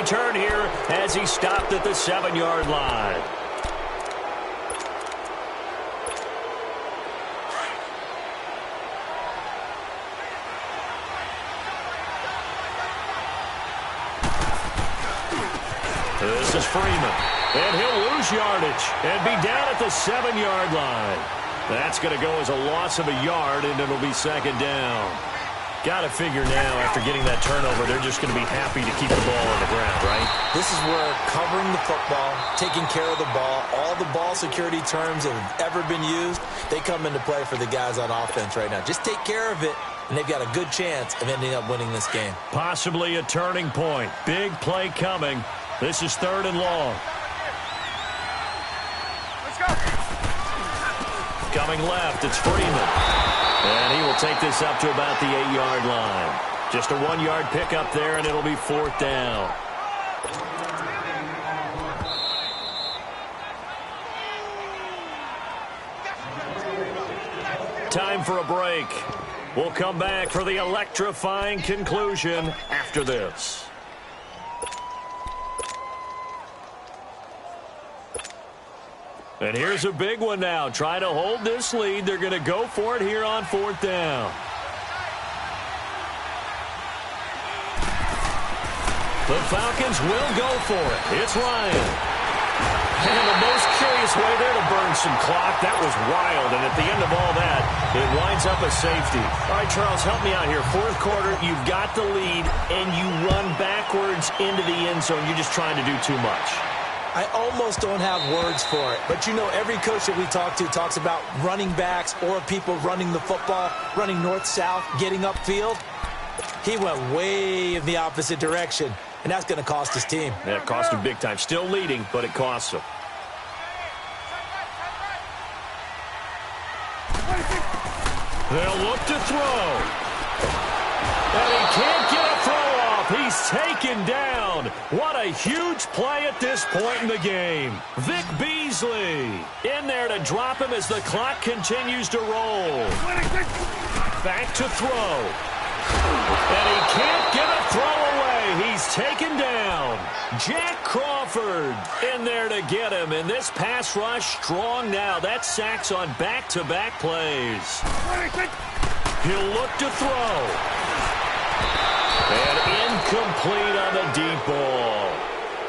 return here as he stopped at the 7-yard line. This is Freeman, and he'll lose yardage and be down at the 7-yard line. That's going to go as a loss of a yard, and it'll be second down. Got to figure now, after getting that turnover, they're just going to be happy to keep the ball on the ground, right? This is where covering the football, taking care of the ball, all the ball security terms that have ever been used, they come into play for the guys on offense right now. Just take care of it, and they've got a good chance of ending up winning this game. Possibly a turning point. Big play coming. This is 3rd and long. Let's go. Coming left, it's Freeman. And he will take this up to about the 8-yard line. Just a 1-yard pickup there, and it'll be 4th down. Time for a break. We'll come back for the electrifying conclusion after this. And here's a big one now. Trying to hold this lead. They're going to go for it here on 4th down. The Falcons will go for it. It's Ryan. And the most curious way there to burn some clock. That was wild. And at the end of all that, it winds up a safety. All right, Charles, help me out here. 4th quarter, you've got the lead, and you run backwards into the end zone. You're just trying to do too much. I almost don't have words for it. But, you know, every coach that we talk to talks about running backs or people running the football, running north-south, getting upfield. He went way in the opposite direction, and that's going to cost his team. Yeah, it cost him big time. Still leading, but it costs him. They'll look to throw. And he can't get a throw off. He's taken down. What a huge play at this point in the game. Vic Beasley in there to drop him as the clock continues to roll. Back to throw. And he can't get a throw away. He's taken down. Jack Crawford in there to get him. And this pass rush strong now. That's sacks on back-to-back plays. He'll look to throw. And incomplete on the deep ball.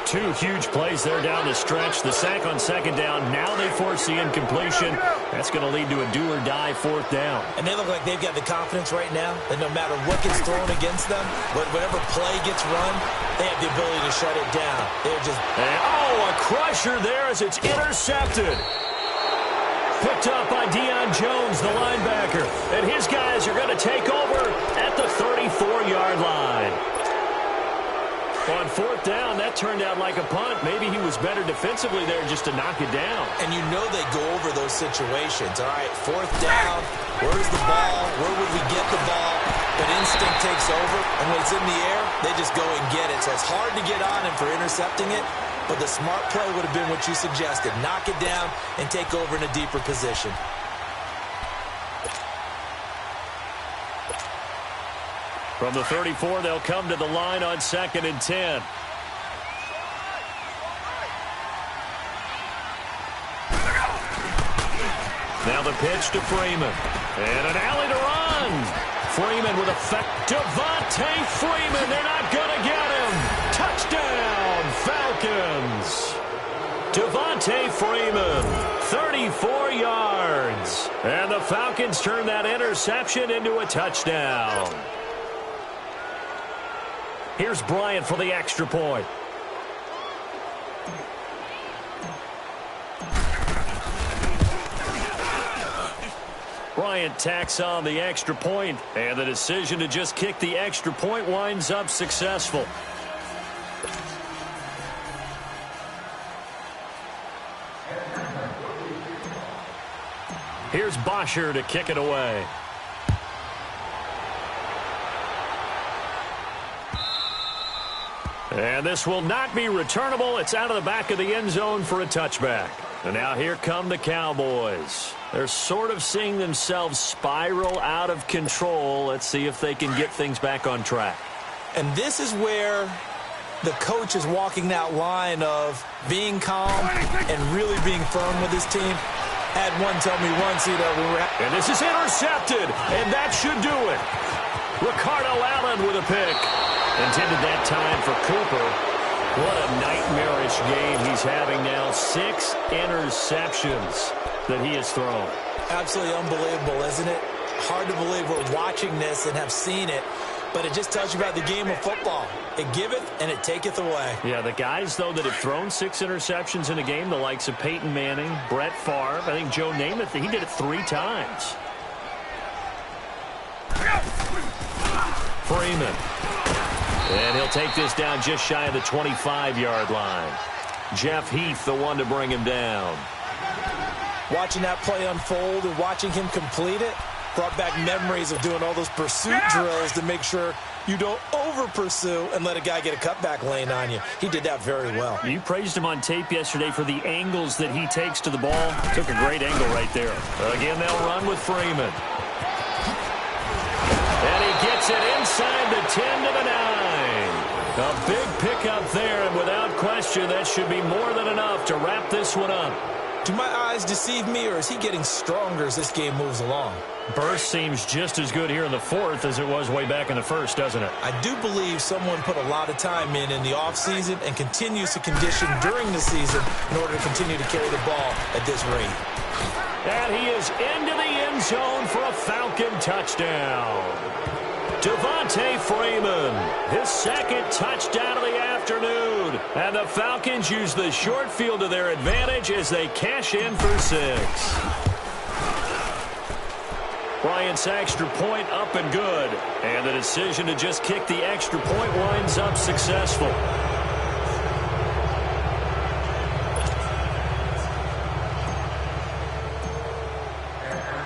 2 huge plays there down the stretch. The sack on 2nd down. Now they force the incompletion. That's going to lead to a do-or-die 4th down. And they look like they've got the confidence right now that no matter what gets thrown against them, whatever play gets run, they have the ability to shut it down. They're just... And, oh, a crusher there as it's intercepted. Picked up by Deion Jones, the linebacker. And his guys are going to take over at the 34-yard line. On 4th down, that turned out like a punt. Maybe he was better defensively there just to knock it down. And you know they go over those situations. All right, 4th down, where's the ball? Where would we get the ball? But instinct takes over, and when it's in the air, they just go and get it. So it's hard to get on him for intercepting it, but the smart play would have been what you suggested. Knock it down and take over in a deeper position. From the 34, they'll come to the line on 2nd and 10. Now the pitch to Freeman. And an alley to run. Freeman with effect. Devontae Freeman. They're not going to get him. Touchdown, Falcons. Devontae Freeman, 34 yards. And the Falcons turn that interception into a touchdown. Here's Bryant for the extra point. Bryant tacks on the extra point, and the decision to just kick the extra point winds up successful. Here's Bosher to kick it away. And this will not be returnable. It's out of the back of the end zone for a touchback. And now here come the Cowboys. They're sort of seeing themselves spiral out of control. Let's see if they can get things back on track. And this is where the coach is walking that line of being calm and really being firm with his team. Had one tell me once, and this is intercepted, and that should do it. Ricardo Allen with a pick. Intended that time for Cooper. What a nightmarish game he's having now. 6 interceptions that he has thrown. Absolutely unbelievable, isn't it? Hard to believe we're watching this and have seen it, but it just tells you about the game of football. It giveth and it taketh away. Yeah, the guys, though, that have thrown 6 interceptions in a game, the likes of Peyton Manning, Brett Favre, I think Joe Namath, he did it 3 times. Freeman. And he'll take this down just shy of the 25-yard line. Jeff Heath, the one to bring him down. Watching that play unfold and watching him complete it brought back memories of doing all those pursuit drills to make sure you don't over-pursue and let a guy get a cutback lane on you. He did that very well. You praised him on tape yesterday for the angles that he takes to the ball. Took a great angle right there. Again, they'll run with Freeman. And he gets it inside the 10 to the 9. A big pickup there, and without question, that should be more than enough to wrap this one up. Do my eyes deceive me, or is he getting stronger as this game moves along? Burst seems just as good here in the 4th as it was way back in the 1st, doesn't it? I do believe someone put a lot of time in the offseason and continues to condition during the season in order to continue to carry the ball at this rate. And he is into the end zone for a Falcon touchdown. Devontae Freeman, his 2nd touchdown of the afternoon. And the Falcons use the short field to their advantage as they cash in for 6. Bryant's extra point up and good. And the decision to just kick the extra point winds up successful.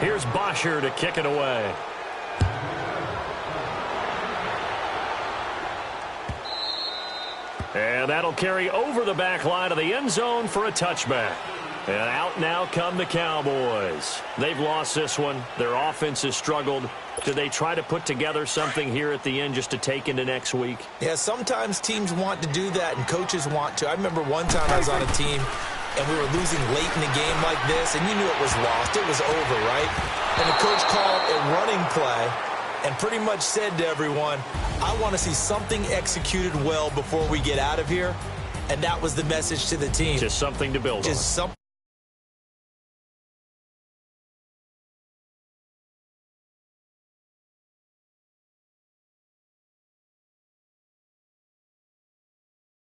Here's Bosher to kick it away. And that'll carry over the back line of the end zone for a touchback. And out now come the Cowboys. They've lost this one. Their offense has struggled. Do they try to put together something here at the end just to take into next week? Yeah, sometimes teams want to do that and coaches want to. I remember one time I was on a team and we were losing late in the game like this, and you knew it was lost. It was over, right? And the coach called a running play and pretty much said to everyone, I want to see something executed well before we get out of here. And that was the message to the team. Just something to build on. Just something.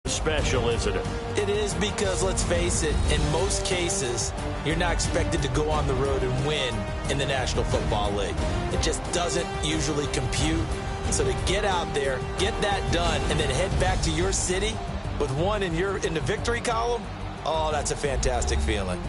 Special, isn't it? It is, because let's face it, in most cases, you're not expected to go on the road and win in the National Football League. It just doesn't usually compute. So to get out there, get that done, and then head back to your city with one in the victory column, oh, that's a fantastic feeling.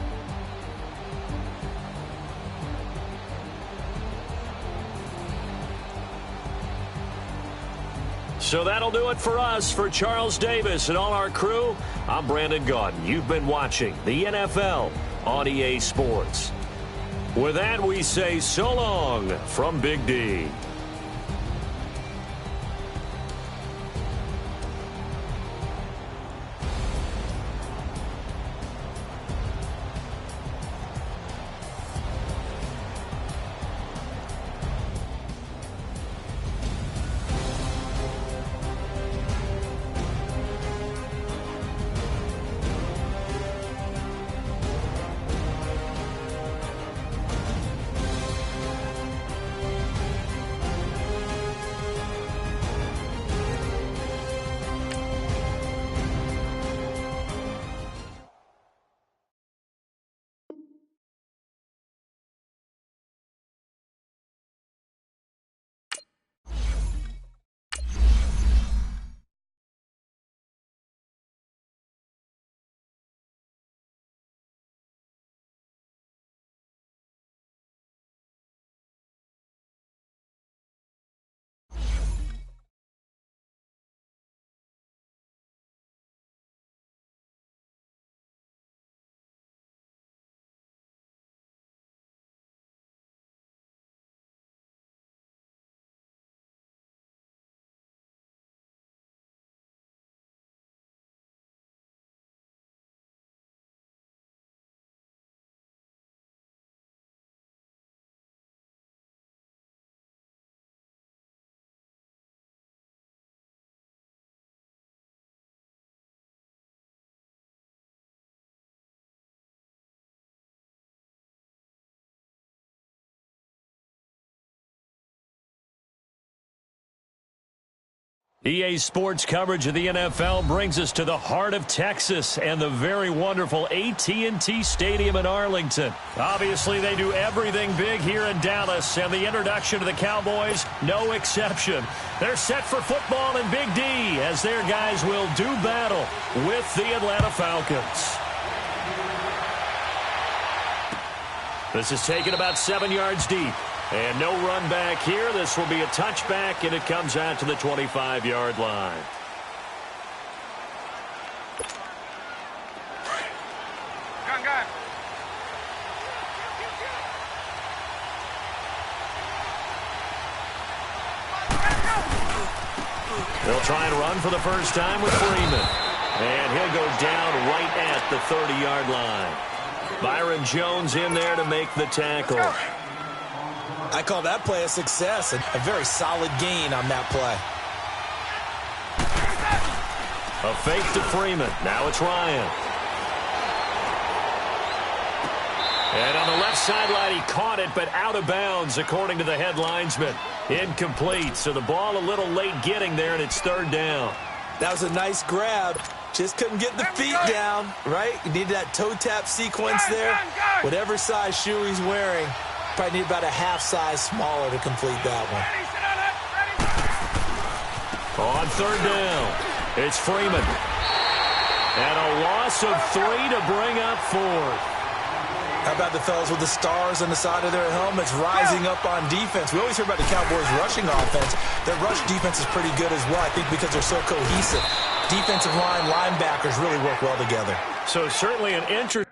So that'll do it for us. For Charles Davis and all our crew, I'm Brandon Gaudin. You've been watching the NFL on EA Sports. With that, we say so long from Big D. EA Sports coverage of the NFL brings us to the heart of Texas and the very wonderful AT&T Stadium in Arlington. Obviously, they do everything big here in Dallas, and the introduction to the Cowboys, no exception. They're set for football in Big D as their guys will do battle with the Atlanta Falcons. This is taken about 7 yards deep. And no run back here. This will be a touchback, and it comes out to the 25-yard line. They'll try and run for the first time with Freeman. And he'll go down right at the 30-yard line. Byron Jones in there to make the tackle. I call that play a success, and a very solid gain on that play. A fake to Freeman. Now it's Ryan. And on the left sideline, he caught it, but out of bounds, according to the head linesman. Incomplete, so the ball a little late getting there, and it's third down. That was a nice grab. Just couldn't get the feet down, right? You need that toe tap sequence there. Whatever size shoe he's wearing, probably need about a half size smaller to complete that one. On third down, it's Freeman. And a loss of 3 to bring up fourth. How about the fellas with the stars on the side of their helmets rising up on defense? We always hear about the Cowboys' rushing offense. Their rush defense is pretty good as well, I think, because they're so cohesive. Defensive line, linebackers really work well together. So certainly an interesting